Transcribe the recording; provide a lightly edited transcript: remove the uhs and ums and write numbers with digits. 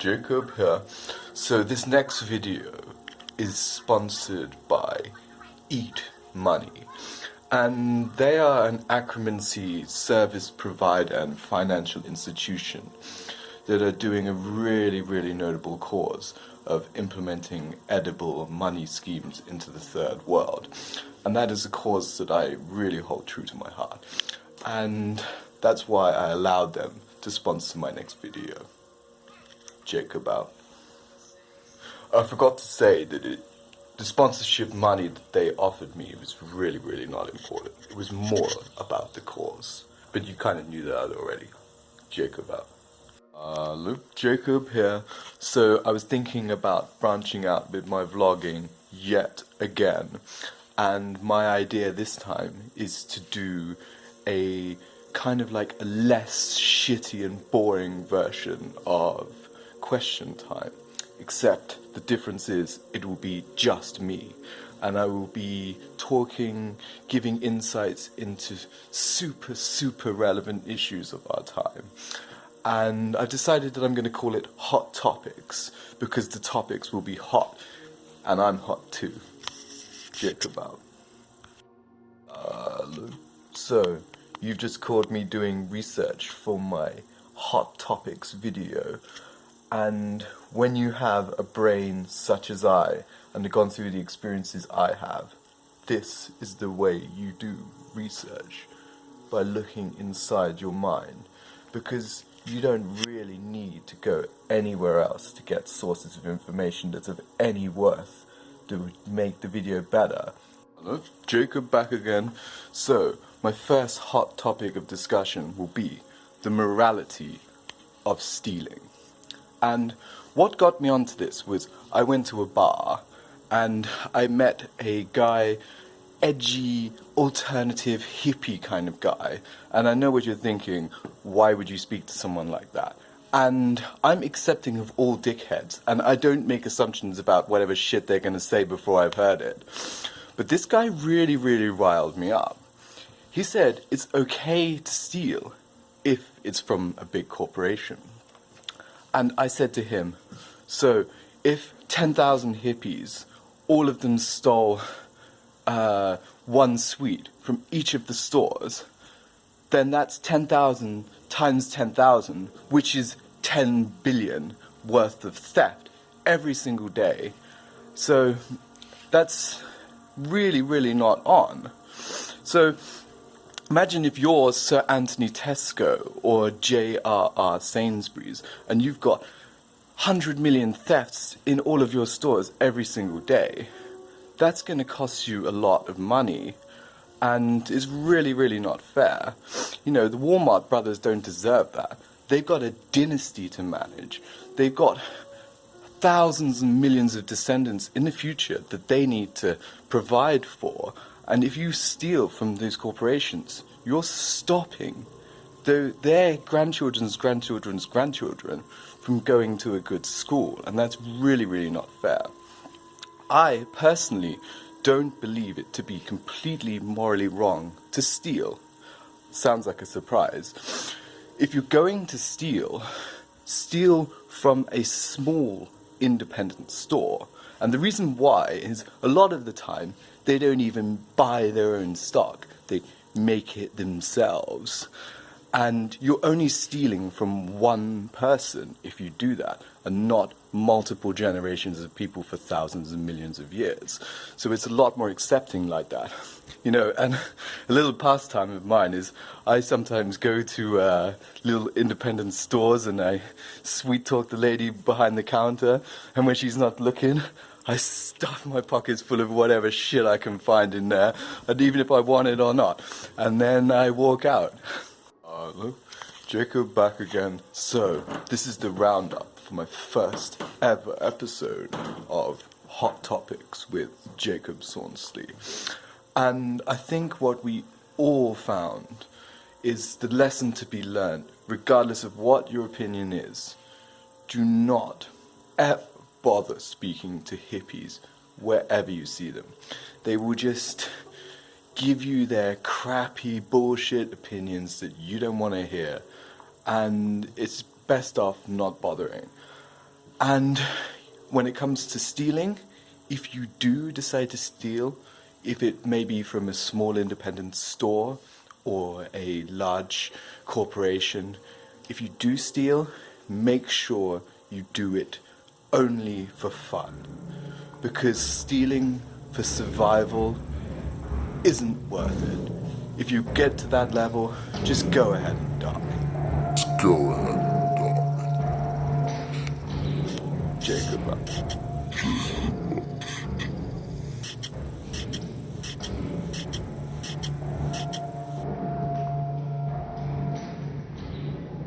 Jacob here. So this next video is sponsored by Eat Money, and they are an acromancy service provider and financial institution that are doing a really notable cause of implementing edible money schemes into the third world. And that is a cause that I really hold true to my heart. And that's why I allowed them to sponsor my next video. Jacob out. I forgot to say that the sponsorship money that they offered me was really not important. It was more about the cause. But you kind of knew that already. Jacob out. Look, Jacob here. So I was thinking about branching out with my vlogging yet again. And my idea this time is to do a kind of like a less shitty and boring version of Question Time. Except the difference is it will be just me. And I will be talking, giving insights into super relevant issues of our time. And I've decided that I'm going to call it Hot Topics, because the topics will be hot, and I'm hot too. Jacob out. So, you've just caught me doing research for my Hot Topics video, and when you have a brain such as I, and have gone through the experiences I have, this is the way you do research, by looking inside your mind, because you don't really need to go anywhere else to get sources of information that's of any worth that would make the video better. Hello, Jacob back again. So, my first hot topic of discussion will be the morality of stealing. And what got me onto this was I went to a bar and I met a guy, edgy, alternative, hippie kind of guy. And I know what you're thinking, why would you speak to someone like that? And I'm accepting of all dickheads, and I don't make assumptions about whatever shit they're going to say before I've heard it. But this guy really riled me up. He said it's okay to steal if it's from a big corporation. And I said to him, so if 10,000 hippies, all of them stole one sweet from each of the stores, then that's 10,000 times 10,000, which is 10 billion worth of theft every single day. So that's really not on. So imagine if you're Sir Anthony Tesco or J.R.R. Sainsbury's and you've got 100 million thefts in all of your stores every single day. That's going to cost you a lot of money, and it's really not fair. You know, the Walmart brothers don't deserve that. They've got a dynasty to manage. They've got thousands and millions of descendants in the future that they need to provide for. And if you steal from those corporations, you're stopping their grandchildren's grandchildren from going to a good school. And that's really not fair. I personally don't believe it to be completely morally wrong to steal. Sounds like a surprise. If you're going to steal from a small independent store. And the reason why is a lot of the time they don't even buy their own stock. They make it themselves. And you're only stealing from one person if you do that, and not multiple generations of people for thousands and millions of years. So it's a lot more accepting like that. You know, and a little pastime of mine is I sometimes go to little independent stores and I sweet talk the lady behind the counter, and when she's not looking, I stuff my pockets full of whatever shit I can find in there, and even if I want it or not, and then I walk out. Look, Jacob back again. So, this is the roundup for my first ever episode of Hot Topics with Jacob Saunstley. And I think what we all found is the lesson to be learned, regardless of what your opinion is. Do not ever bother speaking to hippies wherever you see them. They will just give you their crappy bullshit opinions that you don't want to hear, and it's best off not bothering. And when it comes to stealing, if you do decide to steal, if it may be from a small independent store or a large corporation, if you do steal, make sure you do it only for fun. Because stealing for survival isn't worth it. If you get to that level, just go ahead and die. Just go ahead and die. Jacob.